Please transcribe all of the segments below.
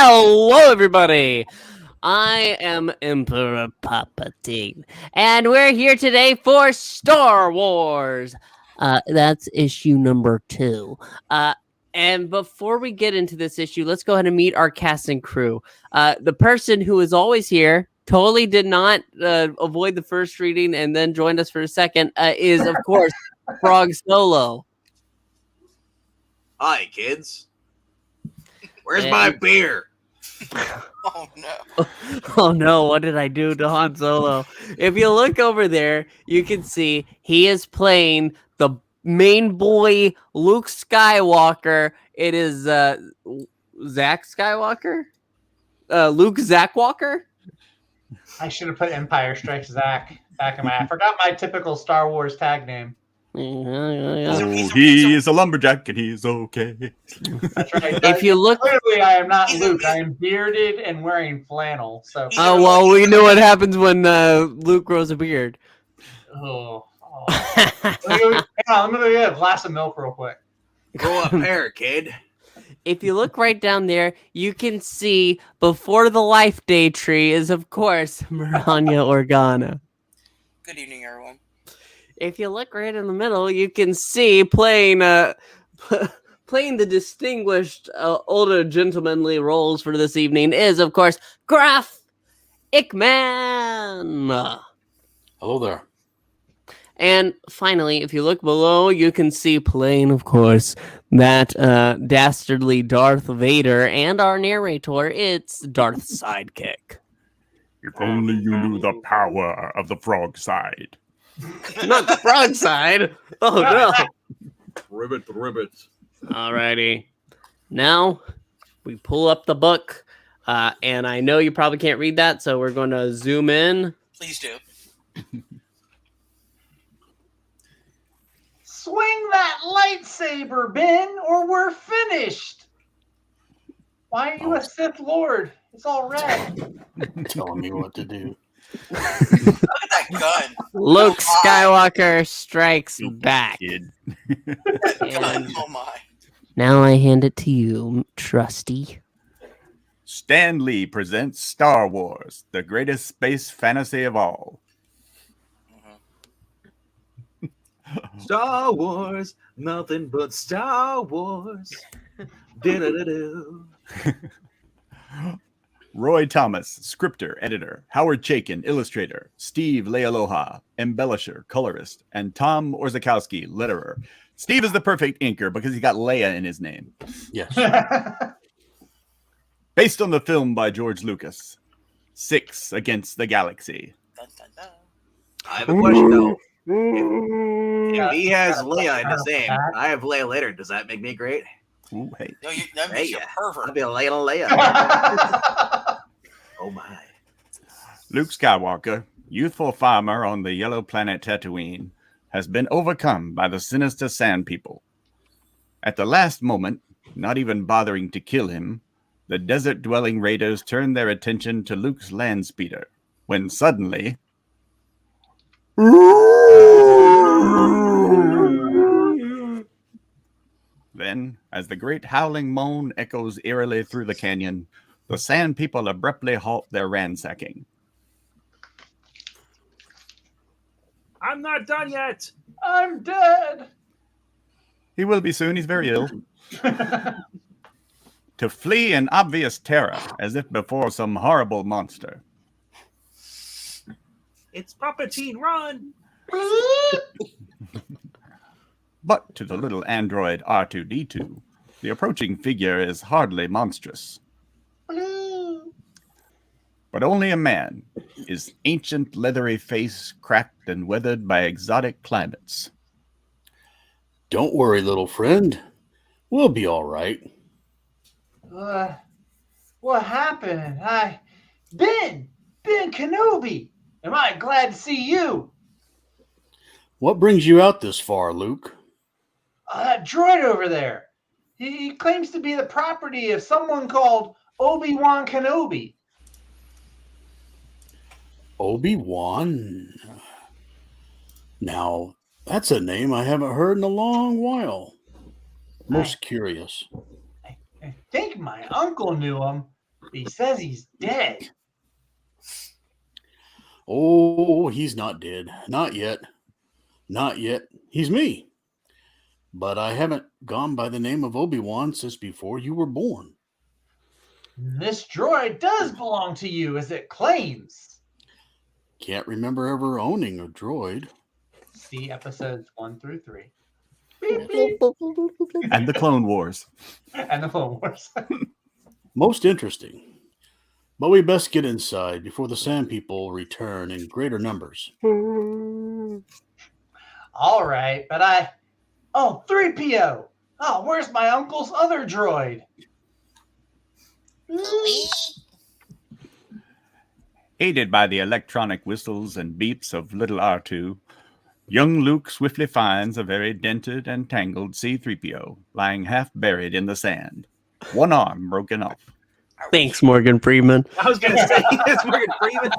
Hello, everybody. I am Emperor Palpatine, and we're here today for Star Wars. That's issue number 2. And before we get into this issue, let's go ahead and meet our cast and crew. The person who is always here, totally did not avoid the first reading and then joined us for a second, is, of course, Frog Solo. Hi, kids. Where's my beer? Oh no. Oh no, what did I do to Han Solo? If you look over there, you can see he is playing the main boy Luke Skywalker. It is Zach Skywalker? Luke Zach Walker? I should have put Empire Strikes Zach back in my. I forgot my typical Star Wars tag name. Oh, he is a lumberjack and he's okay. That's right. If you look, Clearly, I am not Luke. I am bearded and wearing flannel. So. oh well, we know what happens when Luke grows a beard. Oh. Let me go get a glass of milk real quick. Grow a pair, kid. If you look right down there, you can see before the Life Day tree is, of course, Miranya Organa. Good evening, everyone. If you look right in the middle, you can see playing the distinguished older gentlemanly roles for this evening is, of course, Graf Ickman. Hello there. And finally, if you look below, you can see playing, of course, that dastardly Darth Vader and our narrator, it's Darth's sidekick. If only you knew the power of the frog side. Not the frog side. Oh, no. Ribbit. Alrighty. Now, we pull up the book, and I know you probably can't read that, so we're going to zoom in. Please do. Swing that lightsaber, Ben, or we're finished. Why are you a Sith Lord? It's all red. Telling me what to do. Look at that gun. Luke Oh, my. Skywalker strikes back. Kid. And Oh my. now I hand it to you, Trusty. Stan Lee presents Star Wars, the greatest space fantasy of all. Star Wars, nothing but Star Wars. Do-do-do-do. Roy Thomas, scripter, editor. Howard Chaykin, illustrator. Steve Leialoha, embellisher, colorist. And Tom Orzakowski, letterer. Steve is the perfect inker because he got Leia in his name. Yes. Based on the film by George Lucas. 6 Against the Galaxy. Dun, dun, dun. I have a question, though. If he has Leia in his name, I have Leia later. Does that make me great? Ooh, hey. No, that makes you a pervert. I'll be a Leia. Oh, my. Luke Skywalker, youthful farmer on the yellow planet Tatooine, has been overcome by the sinister Sand People. At the last moment, not even bothering to kill him, the desert-dwelling raiders turn their attention to Luke's land speeder, when suddenly... Then, as the great howling moan echoes eerily through the canyon, the Sand People abruptly halt their ransacking. I'm not done yet. I'm dead. He will be soon, he's very ill. To flee in obvious terror, as if before some horrible monster. It's Palpatine, run! But to the little android R2-D2, the approaching figure is hardly monstrous. But only a man, his ancient leathery face cracked and weathered by exotic climates. Don't worry, little friend. We'll be all right. What happened? Ben Kenobi. Am I glad to see you? What brings you out this far, Luke? That droid over there. He claims to be the property of someone called Obi-Wan Kenobi. Obi-Wan? Now, that's a name I haven't heard in a long while. Most curious. I think my uncle knew him, He says he's dead. Oh, he's not dead. Not yet. Not yet. He's me. But I haven't gone by the name of Obi-Wan since before you were born. This droid does belong to you, as it claims. Can't remember ever owning a droid. See episodes 1 through 3. And the Clone Wars. And the Clone Wars. Most interesting. But we best get inside before the Sand People return in greater numbers. All right, but Oh, 3PO! Oh, where's my uncle's other droid? Aided by the electronic whistles and beeps of little R2, young Luke swiftly finds a very dented and tangled C-3PO lying half buried in the sand, one arm broken off. Thanks, Morgan Freeman. I was going to say, it's Morgan Freeman.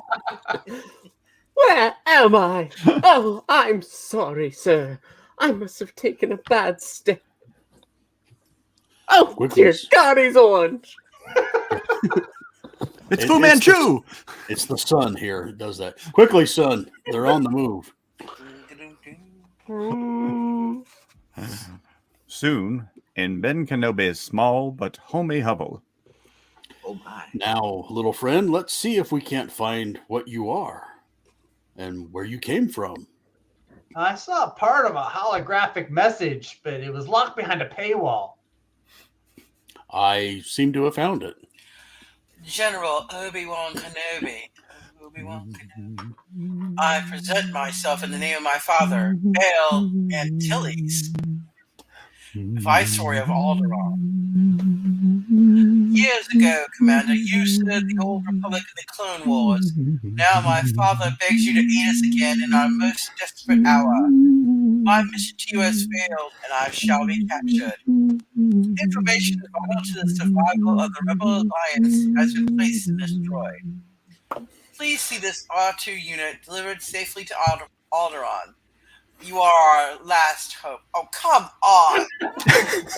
Where am I? Oh, I'm sorry, sir. I must have taken a bad step. Oh, Quickly. dear God, he's orange. It's Fu Manchu! It's the sun here that does that. Quickly, son. They're on the move. Soon, in Ben Kenobi's small but homey hovel. Oh my. Now, little friend, let's see if we can't find what you are and where you came from. I saw part of a holographic message, but it was locked behind a paywall. I seem to have found it. General Obi-Wan Kenobi. Obi-Wan Kenobi. I present myself in the name of my father, Bail Antilles, Viceroy of Alderaan. Years ago, Commander, you served the Old Republic in the Clone Wars. Now my father begs you to aid us again in our most desperate hour. My mission to you has failed, and I shall be captured. Information vital to the survival of the Rebel Alliance has been placed in this droid. Please see this R2 unit delivered safely to Alderaan. You are our last hope. Oh, come on!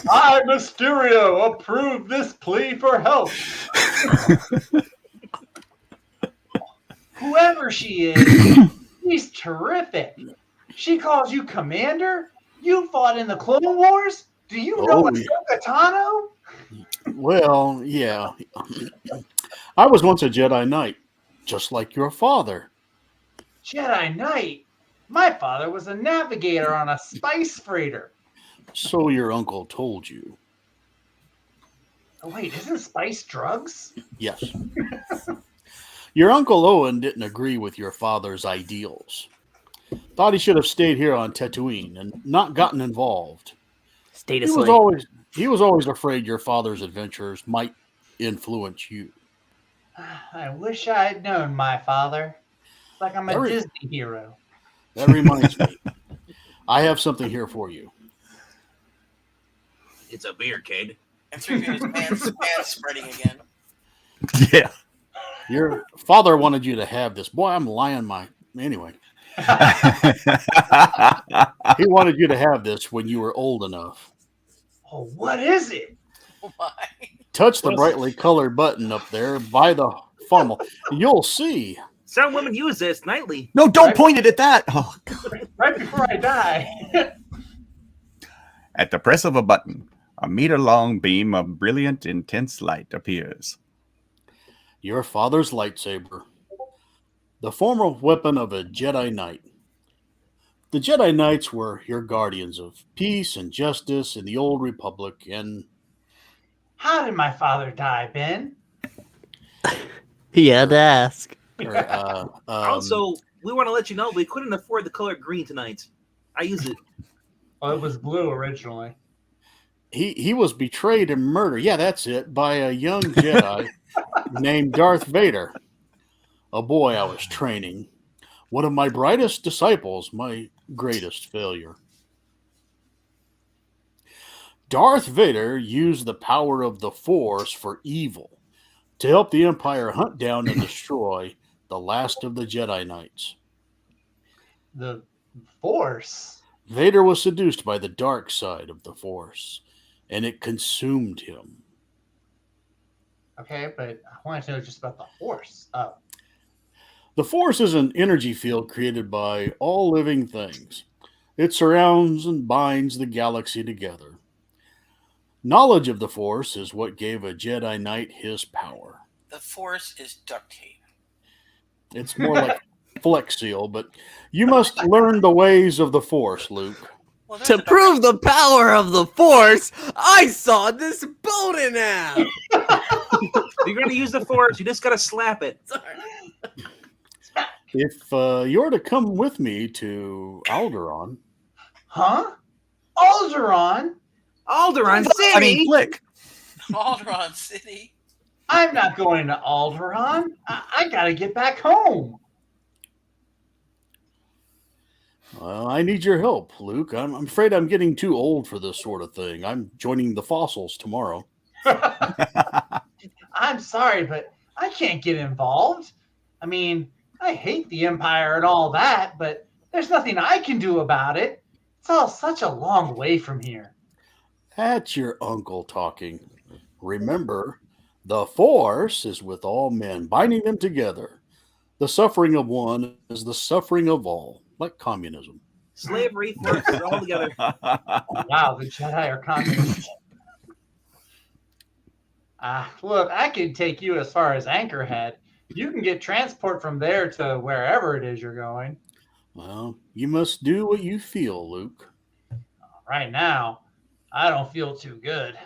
I, Mysterio, approve this plea for help. Whoever she is, she's terrific. She calls you Commander? You fought in the Clone Wars? Do you know Ahsoka Tano? Well, yeah. I was once a Jedi Knight, just like your father. Jedi Knight? My father was a navigator on a spice freighter. So your uncle told you. Oh, wait, isn't spice drugs? Yes. Your Uncle Owen didn't agree with your father's ideals. Thought he should have stayed here on Tatooine and not gotten involved. Stayed He asleep. was always afraid your father's adventures might influence you. I wish I had known my father. It's like I'm a Disney hero. That reminds me. I have something here for you. It's a beer, kid. And 3PO's pants spreading again. Yeah. Your father wanted you to have this. Boy, I'm lying my... Anyway. He wanted you to have this when you were old enough. Oh, what is it? Oh my. Touch the brightly colored button up there by the funnel. You'll see. Some women use this nightly. No, don't point it at that. Oh, Right before I die. At the press of a button, a meter-long beam of brilliant, intense light appears. Your father's lightsaber. The former weapon of a Jedi Knight. The Jedi Knights were your guardians of peace and justice in the Old Republic, and... How did my father die, Ben? He had to ask. Also, we want to let you know we couldn't afford the color green tonight. I use it. Oh, it was blue originally. He was betrayed and murdered. Yeah, that's it. By a young Jedi named Darth Vader. A boy I was training. One of my brightest disciples, my greatest failure. Darth Vader used the power of the Force for evil to help the Empire hunt down and destroy the last of the Jedi Knights. The Force? Vader was seduced by the dark side of the Force, and it consumed him. Okay, but I wanted to know just about the Force. Oh, The Force is an energy field created by all living things. It surrounds and binds the galaxy together. Knowledge of the Force is what gave a Jedi Knight his power. The Force is duct tape. It's more like Flex Seal, but you must learn the ways of the Force, Luke. Well, To prove the power of the Force, I saw this Bowden app. You're going to use the Force. You just got to slap it. If you're to come with me to Alderaan, huh? Alderaan? Alderaan City. I mean, Flick. Alderaan City. I'm not going to Alderaan. I gotta get back home. I need your help, Luke. I'm afraid I'm getting too old for this sort of thing. I'm joining the fossils tomorrow. I'm sorry, but I can't get involved. I mean, I hate the Empire and all that, but there's nothing I can do about it. It's all such a long way from here. That's your uncle talking. Remember, the Force is with all men, binding them together. The suffering of one is the suffering of all, like communism. Slavery, Force, they're all together. Wow, the Jedi are communists. Look, I can take you as far as Anchorhead. You can get transport from there to wherever it is you're going. Well, you must do what you feel, Luke. Right now, I don't feel too good.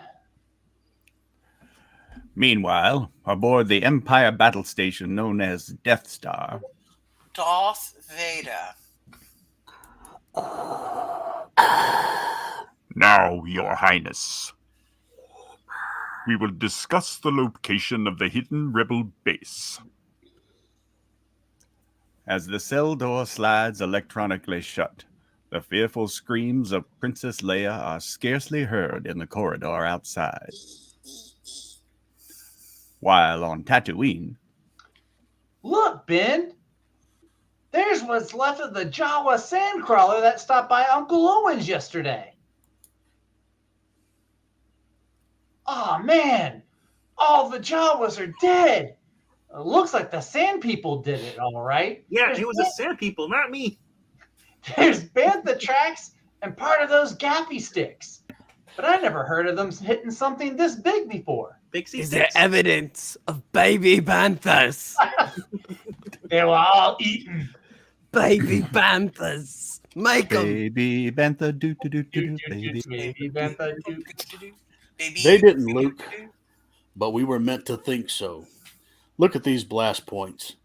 Meanwhile, aboard the Empire battle station known as Death Star, Darth Vader. Now, Your Highness, we will discuss the location of the hidden rebel base. As the cell door slides electronically shut, the fearful screams of Princess Leia are scarcely heard in the corridor outside. While on Tatooine, Look, Ben. There's what's left of the Jawa sandcrawler that stopped by Uncle Owen's yesterday. Oh, man. All the Jawas are dead. It looks like the sand people did it, all right. Yeah, it was the Sand People, not me. There's bantha tracks and part of those gaffy sticks. But I never heard of them hitting something this big before. Bixie Is there sticks. evidence of baby banthas? They were all eaten. Baby banthas. Make them. baby bantha doo doo doo doo baby. Baby bantha. Baby. They didn't, Luke, but we were meant to think so. Look at these blast points.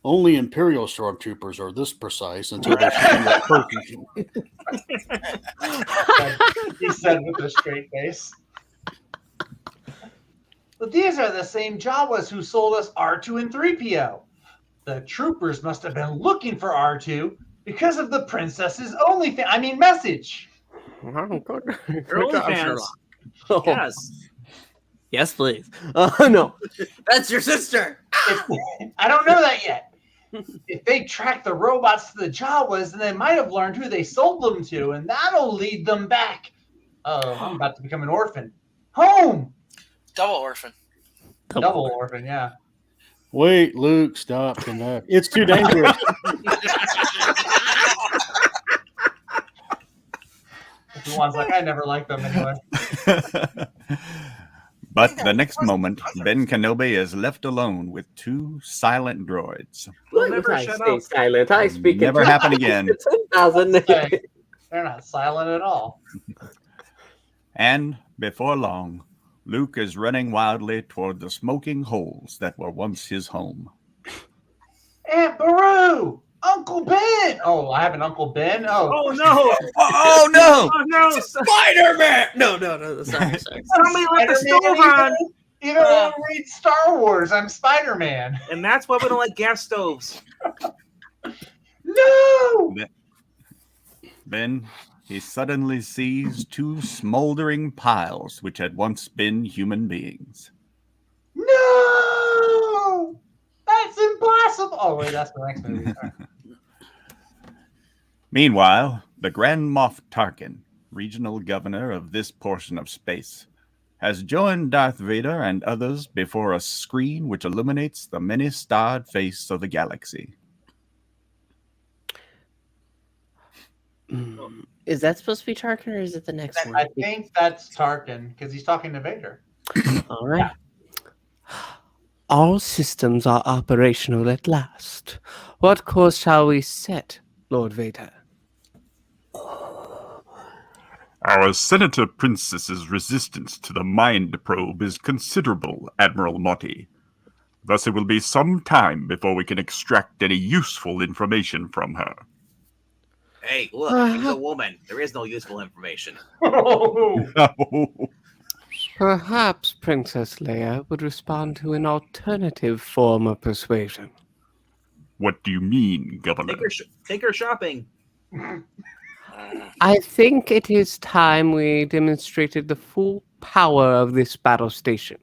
Only Imperial stormtroopers are this precise until they shoot a person. He said with a straight face. But these are the same Jawas who sold us R2 and 3PO. The troopers must have been looking for R2 because of the princess's message. Your OnlyFans. Oh. Yes. Yes, please. Oh, no. That's your sister. I don't know that yet. If they track the robots to the Jawas, then they might have learned who they sold them to, and that'll lead them back. Oh, I'm about to become an orphan. Home! Double orphan. Double orphan, yeah. Wait, Luke, stop. It's too dangerous. The one's like, I never liked them anyway. But the next moment, Ben Kenobi is left alone with two silent droids. We'll never shut up. Silent. I speak. Never happen again. 10,000. Hey, they're not silent at all. And before long, Luke is running wildly toward the smoking holes that were once his home. Aunt Beru! Uncle Ben! Oh, I have an Uncle Ben? Oh, no. Oh no! Oh, no. Spider-Man! No. Sorry. Somebody let the stove on. You don't want to read Star Wars. I'm Spider-Man. And that's why we don't like gas stoves. No! Then he suddenly sees two smoldering piles which had once been human beings. No! That's impossible. Oh, wait, that's the next movie. Sorry. Meanwhile, the Grand Moff Tarkin, regional governor of this portion of space, has joined Darth Vader and others before a screen which illuminates the many-starred face of the galaxy. Is that supposed to be Tarkin, or is it the next one? I think that's Tarkin because he's talking to Vader. All right. All systems are operational at last. What course shall we set, Lord Vader? Our Senator Princess's resistance to the mind probe is considerable, Admiral Motti. Thus it will be some time before we can extract any useful information from her. Hey, look, she's a woman. There is no useful information. Perhaps Princess Leia would respond to an alternative form of persuasion. What do you mean, Governor? Take her shopping. I think it is time we demonstrated the full power of this battle station.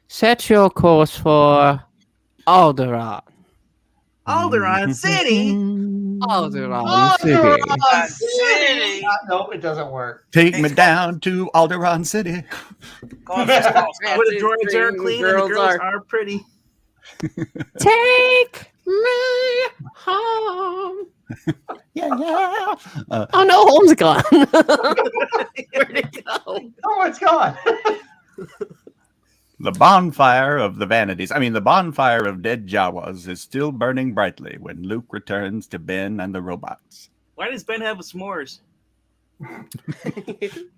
Set your course for Alderaan. Alderaan City? Alderaan City. City. No, it doesn't work. Take me down to Alderaan City. Where the droids are clean and the girls are pretty. Take me home. Yeah. Oh no, Holmes gone. Where'd it go? Oh, it's gone. The bonfire of the the bonfire of dead Jawas is still burning brightly when Luke returns to Ben and the robots. Why does Ben have s'mores?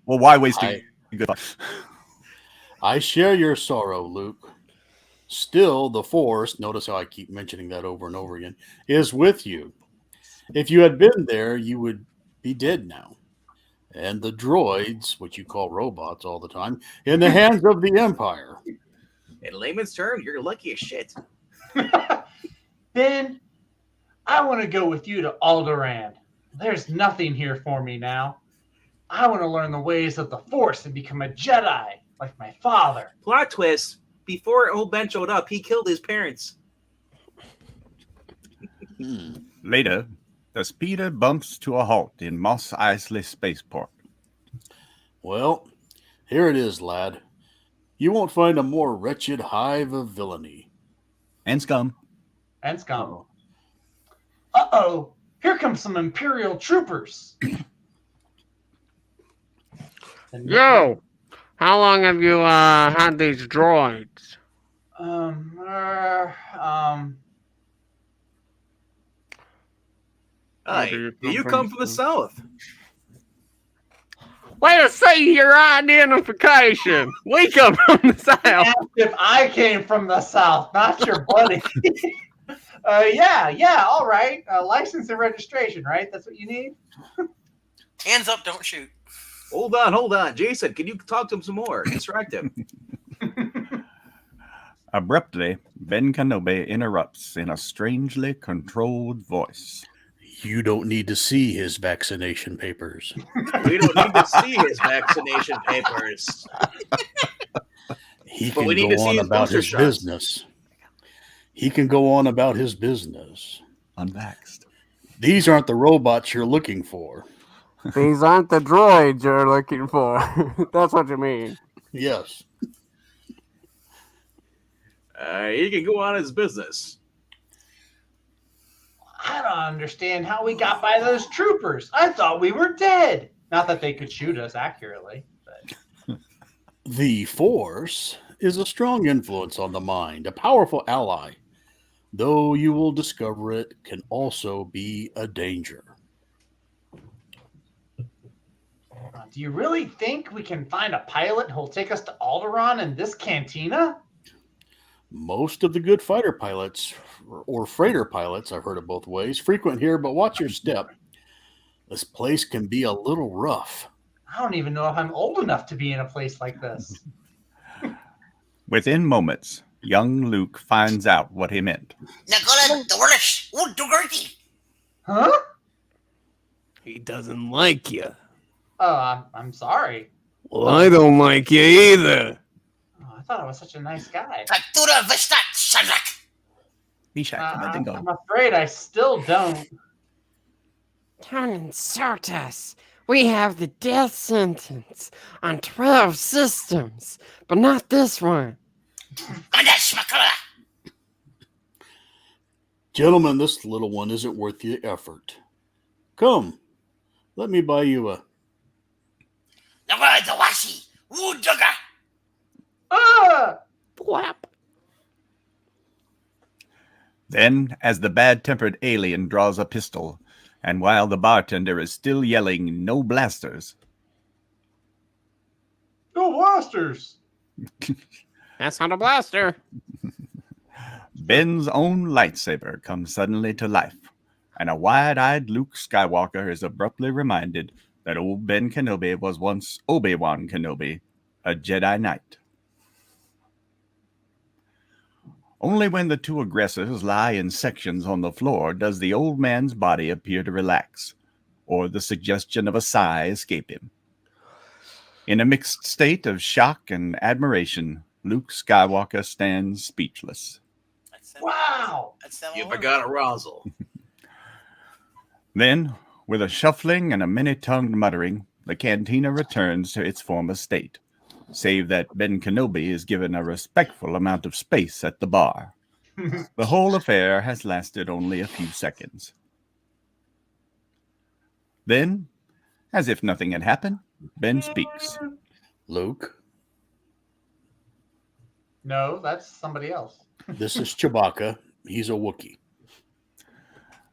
Well, why waste a good life? I share your sorrow, Luke. Still, the Force, notice how I keep mentioning that over and over again, is with you. If you had been there, you would be dead now. And the droids, which you call robots all the time, in the hands of the Empire. In layman's terms, you're lucky as shit. Ben, I want to go with you to Alderaan. There's nothing here for me now. I want to learn the ways of the Force and become a Jedi, like my father. Plot twist. Before old Ben showed up, he killed his parents. Later, the speeder bumps to a halt in Mos Eisley Spaceport. Well, here it is, lad. You won't find a more wretched hive of villainy. And scum. And scum. Uh-oh. Here come some Imperial troopers. Yo, how long have you had these droids? Hey, Do you come from the south? Way to say your identification. We come from the south. Asked if I came from the South, not your buddy. Yeah, all right. License and registration, right? That's what you need? Hands up, don't shoot. Hold on. Jason, can you talk to him some more? Distract him. Abruptly, Ben Kenobi interrupts in a strangely controlled voice. You don't need to see his vaccination papers. We don't need to see his vaccination papers. He But can we need to go see on his about booster his shots. business. He can go on about his business. Unvaxxed. These aren't the robots you're looking for. These aren't the droids you're looking for. That's what you mean. Yes. He can go on his business. I don't understand how we got by those troopers. I thought we were dead. Not that they could shoot us accurately. But... The Force is a strong influence on the mind, a powerful ally. Though you will discover it can also be a danger. Do you really think we can find a pilot who'll take us to Alderaan in this cantina? Most of the good fighter pilots, or freighter pilots, I've heard it both ways, frequent here, but watch your step. This place can be a little rough. I don't even know if I'm old enough to be in a place like this. Within moments, young Luke finds out what he meant. Huh? He doesn't like you. Oh, I'm sorry. Well, I don't like you either. Oh, I thought I was such a nice guy. I'm afraid I still don't. Don't insult us. We have the death sentence on 12 systems, but not this one. Gentlemen, this little one isn't worth the effort. Come, let me buy you a... Ah! Blap. Then, as the bad-tempered alien draws a pistol, and while the bartender is still yelling, "No blasters," No blasters! That's not a blaster. Ben's own lightsaber comes suddenly to life, and a wide-eyed Luke Skywalker is abruptly reminded that old Ben Kenobi was once Obi-Wan Kenobi, a Jedi Knight. Only when the two aggressors lie in sections on the floor does the old man's body appear to relax, or the suggestion of a sigh escape him. In a mixed state of shock and admiration, Luke Skywalker stands speechless. Wow! You forgot arousal. Then, with a shuffling and a many-tongued muttering, the cantina returns to its former state, save that Ben Kenobi is given a respectful amount of space at the bar. The whole affair has lasted only a few seconds. Then, as if nothing had happened, Ben speaks. Luke, No, that's somebody else. this is Chewbacca. He's a Wookiee.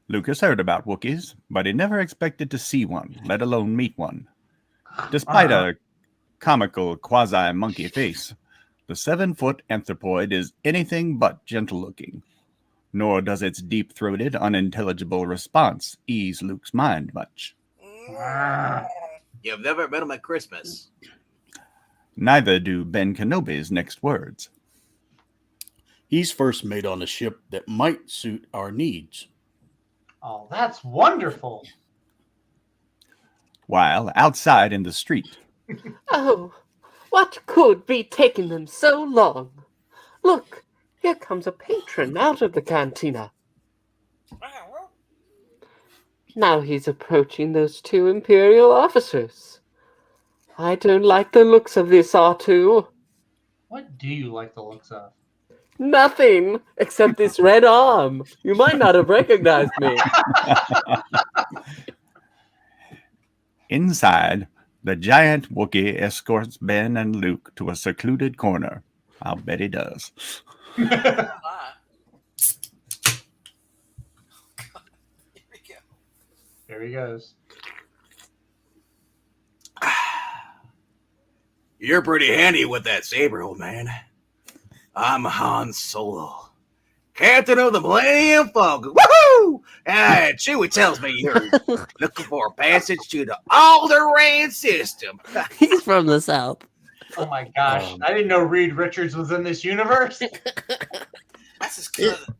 Lucas heard about Wookiees, but he never expected to see one, let alone meet one. Despite a comical quasi-monkey face, the 7-foot anthropoid is anything but gentle-looking, nor does its deep-throated, unintelligible response ease Luke's mind much. You've never met him at Christmas. Neither do Ben Kenobi's next words. He's first mate on a ship that might suit our needs. Oh, that's wonderful. While outside in the street, Oh, what could be taking them so long? Look, here comes a patron out of the cantina. Now he's approaching those two Imperial officers. I don't like the looks of this, R2. What do you like the looks of? Nothing except this red arm. You might not have recognized me. inside, the giant Wookiee escorts Ben and Luke to a secluded corner. I'll bet he does. Here he goes. You're pretty handy with that saber, old man. I'm Han Solo, Captain of the Millennium Falcon. Woohoo! Chewie tells me you're looking for a passage to the Alderaan system. He's from the South. Oh my gosh. I didn't know Reed Richards was in this universe. That's his cousin.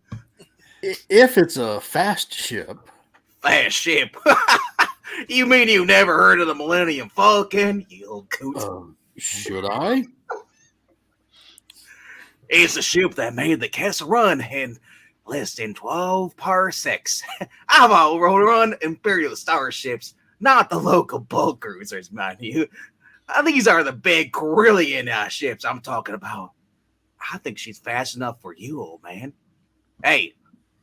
If it's a fast ship, Fast ship. You mean you've never heard of the Millennium Falcon, you old coot? should I? It's a ship that made the Kessel Run in less than 12 parsecs. I've overrun Imperial starships, not the local bulk cruisers, mind you. These are the big Corellian ships I'm talking about. I think she's fast enough for you, old man. Hey,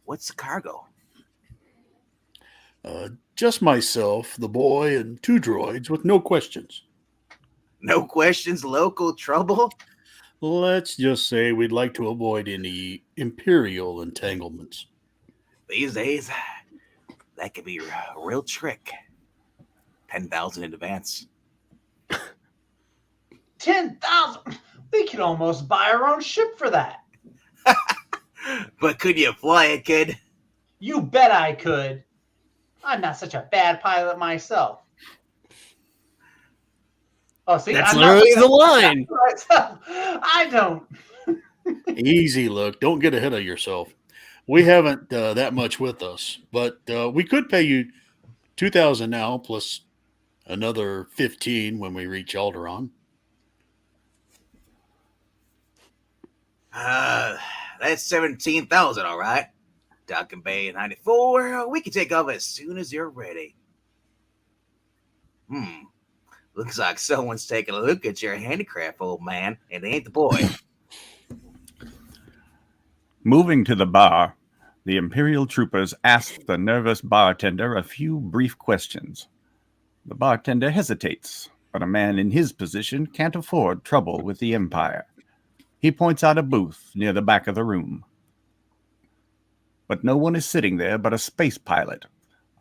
what's the cargo? Just myself, the boy, and 2 droids with no questions. No questions, local trouble? Let's just say we'd like to avoid any Imperial entanglements. These days, that could be a real trick. 10,000 in advance. 10,000. We could almost buy our own ship for that. But could you fly it, kid? You bet I could. I'm not such a bad pilot myself. Oh, see, That's I'm literally not the line. I don't. Easy, look. Don't get ahead of yourself. We haven't that much with us, but we could pay you 2,000 now plus another 15 when we reach Alderaan. That's 17,000, all right. Falcon Bay 94. We can take off as soon as you're ready. Looks like someone's taking a look at your handicraft, old man, and it ain't the boy. Moving to the bar, the Imperial troopers ask the nervous bartender a few brief questions. The bartender hesitates, but a man in his position can't afford trouble with the Empire. He points out a booth near the back of the room. But no one is sitting there but a space pilot,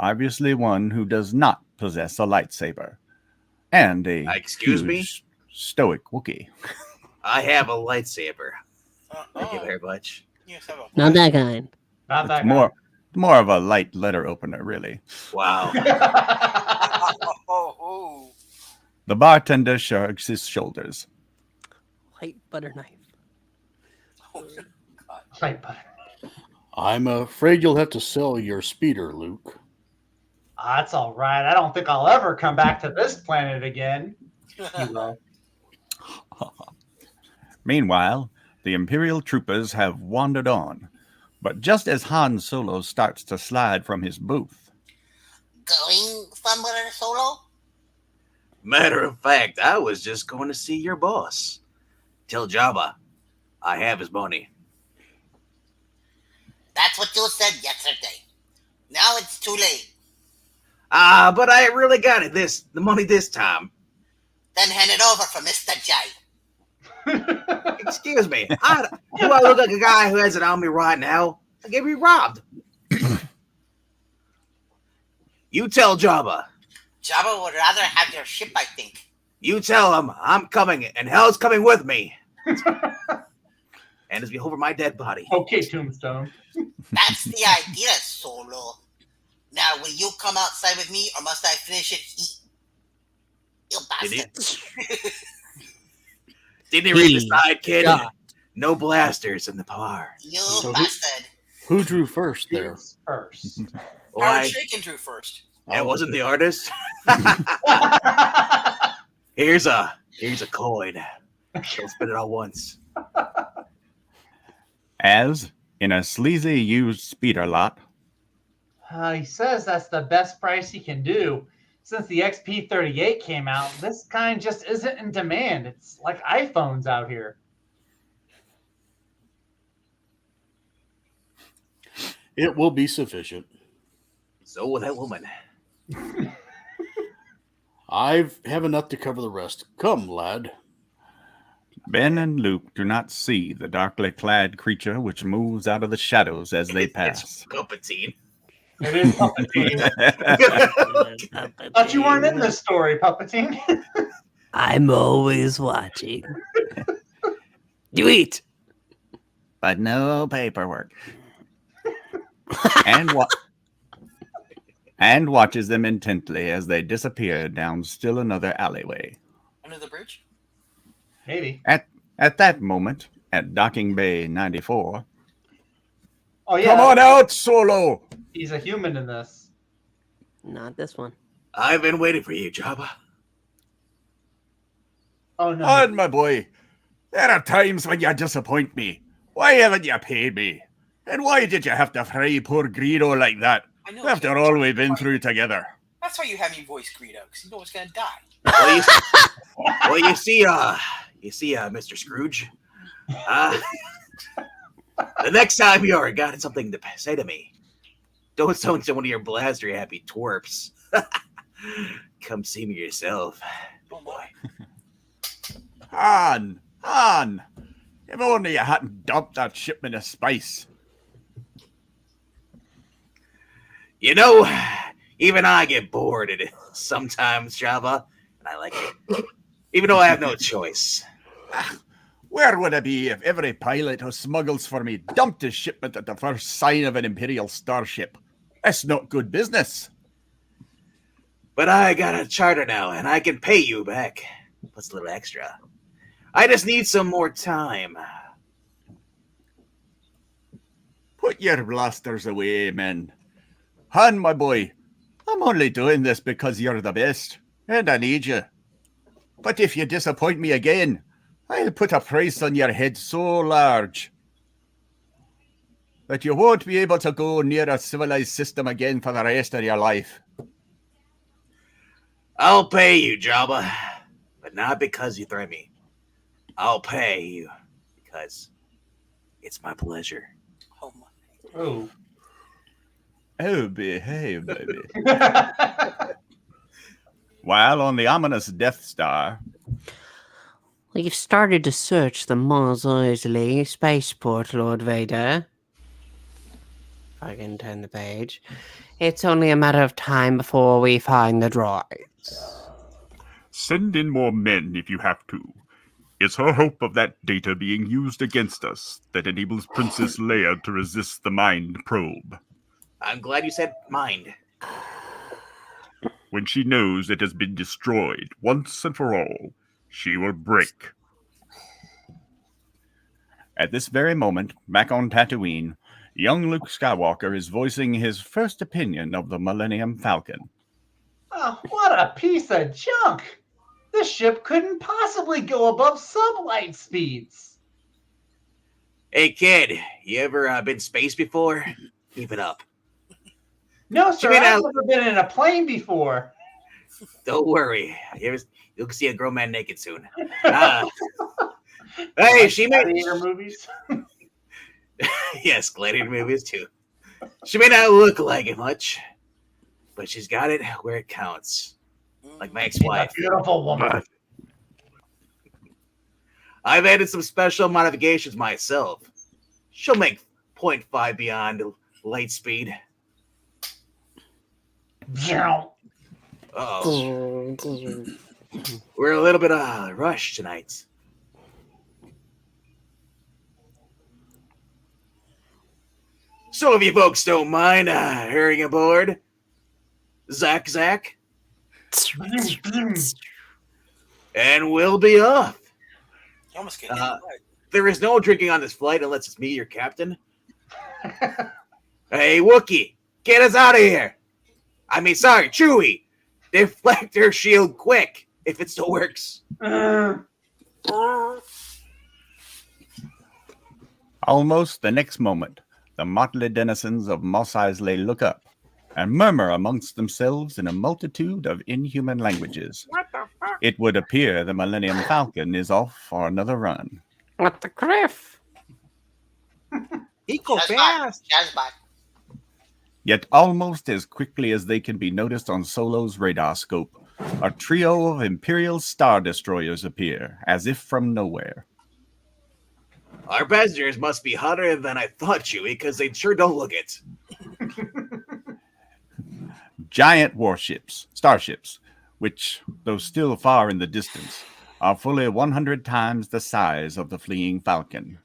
obviously one who does not possess a lightsaber, and a Excuse me? stoic Wookiee. I have a lightsaber. Thank you Oh, very much. yes, have a Not that kind. Not that More of a light letter opener, really. Wow. guy. Oh. The bartender shrugs his shoulders. White butter knife. Light butter. I'm afraid you'll have to sell your speeder, Luke. That's all right. I don't think I'll ever come back to this planet again. You will. Meanwhile, the Imperial troopers have wandered on, but just as Han Solo starts to slide from his booth, Going somewhere solo? Matter of fact, I was just going to see your boss. Tell Jabba I have his money. That's what you said yesterday. Now it's too late. But I really got the money this time. Then hand it over for Mr. J. Excuse me. Do I look like a guy who has it on me right now? I get me robbed. You tell Jabba. Jabba would rather have your ship, I think. You tell him I'm coming and hell's coming with me. And as we hover my dead body. Okay, Tombstone. That's the idea, Solo. Now, will you come outside with me, or must I finish it? You bastard. Didn't he read the side, kid? God. No blasters in the bar. You So bastard. Who drew first there? He's first. Howard Why? Chaykin drew first. That wasn't the artist. Here's a coin. Don't spend it all once. as, in a sleazy used speeder lot, He says that's the best price he can do. Since the XP38 came out, this kind just isn't in demand. It's like iPhones out here. It will be sufficient. So will that woman. I have enough to cover the rest. Come, lad. Ben and Luke do not see the darkly clad creature which moves out of the shadows as they It's pass. Palpatine. It is Palpatine. Thought you weren't in this story, Palpatine. I'm always watching. You eat. But no paperwork. and watches them intently as they disappear down still another alleyway. Under the bridge? Maybe. At that moment, at Docking Bay 94, Oh, yeah. come on out, Solo! He's a human in this. Not this one. I've been waiting for you, Jabba. Oh, no. On, my boy. There are times when you disappoint me. Why haven't you paid me? And why did you have to fry poor Greedo like that? I know. After all we've been through together. That's why you have me voice Greedo, because you know it's gonna die. You see, Mr. Scrooge. The next time you're got something to say to me, don't tell one of your blaster happy twerps. Come see me yourself. Oh boy. Han! If only you hadn't dumped that shipment of spice. You know, even I get bored at it sometimes, Jabba, and I like it. Even though I have no choice. Where would I be if every pilot who smuggles for me dumped his shipment at the first sign of an Imperial starship? That's not good business. But I got a charter now, and I can pay you back. Plus a little extra. I just need some more time. Put your blasters away, men. Han, my boy, I'm only doing this because you're the best, and I need you. But if you disappoint me again, I'll put a price on your head so large that you won't be able to go near a civilized system again for the rest of your life. I'll pay you, Jabba, but not because you threaten me. I'll pay you because it's my pleasure. Oh my. Oh. Oh, behave, baby. While on the ominous Death Star, We've started to search the Mos Eisley spaceport, Lord Vader. If I can turn the page. It's only a matter of time before we find the droids. send in more men if you have to. It's her hope of that data being used against us that enables Princess Leia to resist the mind probe. I'm glad you said mind. When she knows it has been destroyed once and for all, she will break. At this very moment, back on Tatooine, young Luke Skywalker is voicing his first opinion of the Millennium Falcon. Oh, what a piece of junk! This ship couldn't possibly go above sublight speeds. Hey, kid, you ever been space before? Keep it up. No, sir, mean, I've never been in a plane before. Don't worry. You'll see a grown man naked soon. Hey, she made Gladiator movies. yes, gladiator movies too. She may not look like it much, but she's got it where it counts. Like my ex-wife. Beautiful woman. I've added some special modifications myself. She'll make 0.5 beyond light speed. Oh, we're a little bit rushed tonight. So if you folks don't mind hurrying aboard, Zach, and we'll be off. You almost get hit right. There is no drinking on this flight unless it's me, your captain. Hey, Wookie, get us out of here. I mean, sorry, Chewie. Deflector shield quick, if it still works. Almost the next moment, the motley denizens of Mos Eisley look up and murmur amongst themselves in a multitude of inhuman languages. What the fuck? It would appear the Millennium Falcon is off for another run. What the criff? He go Just fast. Just back. Yet almost as quickly as they can be noticed on Solo's radar scope, a trio of Imperial Star Destroyers appear, as if from nowhere. Our passengers must be hotter than I thought, Chewie, because they sure don't look it. Giant warships, starships, which, though still far in the distance, are fully 100 times the size of the fleeing Falcon,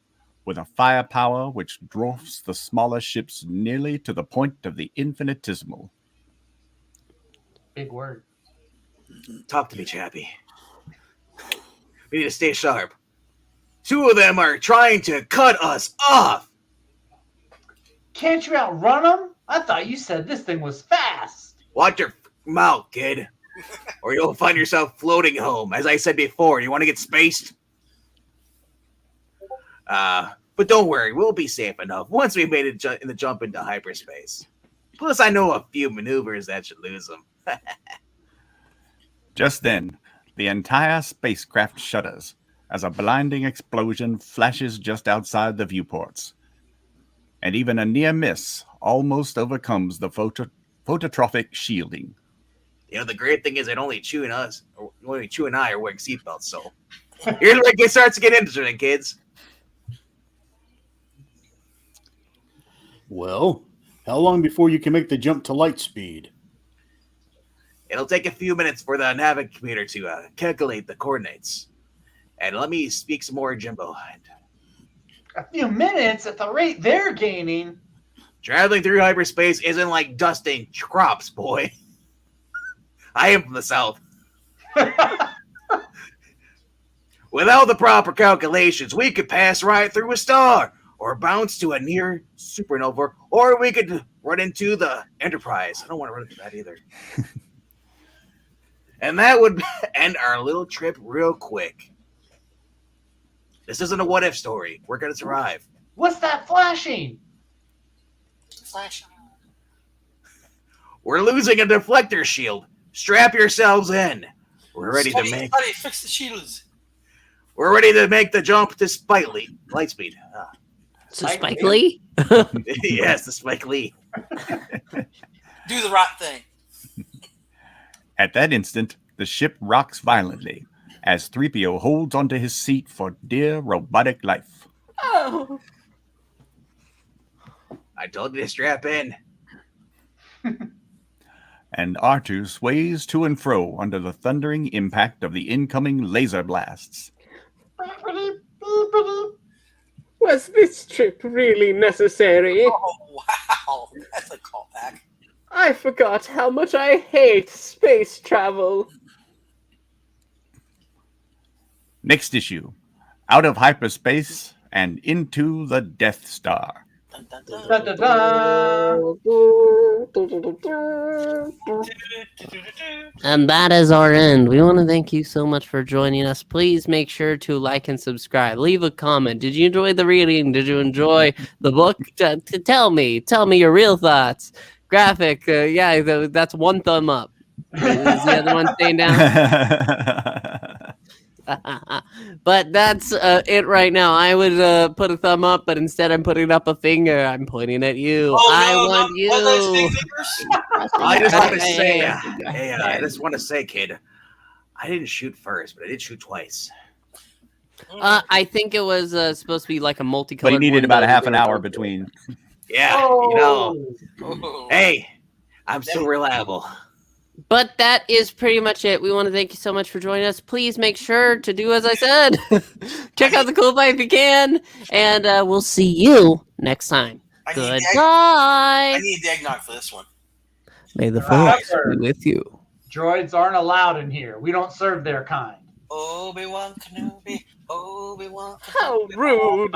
with a firepower which dwarfs the smaller ships nearly to the point of the infinitesimal. Big word. Talk to me, Chappie. We need to stay sharp. Two of them are trying to cut us off. Can't you outrun them? I thought you said this thing was fast. Watch your mouth, kid, or you'll find yourself floating home. As I said before, you want to get spaced? But don't worry, we'll be safe enough once we made it in the jump into hyperspace. Plus, I know a few maneuvers that should lose them. Just then, the entire spacecraft shudders as a blinding explosion flashes just outside the viewports. And even a near miss almost overcomes the phototrophic shielding. You know, the great thing is that only Chew and I are wearing seatbelts, so here's where it starts to get interesting, kids. Well, how long before you can make the jump to light speed? It'll take a few minutes for the navigator to calculate the coordinates. And let me speak some more Jimbo. A few minutes at the rate they're gaining. Traveling through hyperspace isn't like dusting crops, boy. I am from the South. Without the proper calculations, we could pass right through a star, or bounce to a near supernova, or we could run into the Enterprise. I don't want to run into that either. And that would end our little trip real quick. This isn't a what-if story. We're going to survive. What's that flashing? Flash. We're losing a deflector shield. strap yourselves in. We're ready to make. Buddy, fix the shields. We're ready to make the jump to Lightspeed. So Spike Lee? Yes, the Spike Lee. Do the right thing. At that instant, the ship rocks violently as 3PO holds onto his seat for dear robotic life. Oh. I told you to strap in. And R2 sways to and fro under the thundering impact of the incoming laser blasts. Was this trip really necessary? Oh, wow. That's a callback. I forgot how much I hate space travel. Next issue, out of hyperspace and into the Death Star. Dun, dun, dun. Dun, dun, dun. And that is our end. We want to thank you so much for joining us. Please make sure to like and subscribe. Leave a comment. Did you enjoy the reading? Did you enjoy the book? Tell me your real thoughts. Graphic, that's one thumb up. Is the other one staying down? But that's it right now. I would put a thumb up, but instead I'm putting up a finger. I'm pointing at you. I want you. I just want to say, I just want to say, kid, I didn't shoot first, but I did shoot twice. I think it was supposed to be like a multicolored. But he needed about a half an hour between. Yeah, Oh. hey, I'm so reliable. But that is pretty much it. We want to thank you so much for joining us. Please make sure to do as I said. Check out the cool fight if you can. And we'll see you next time. Goodbye. I need the eggnog for this one. May the force be with you. Droids aren't allowed in here. We don't serve their kind. Obi-Wan Kenobi. Obi-Wan Kenobi. How rude.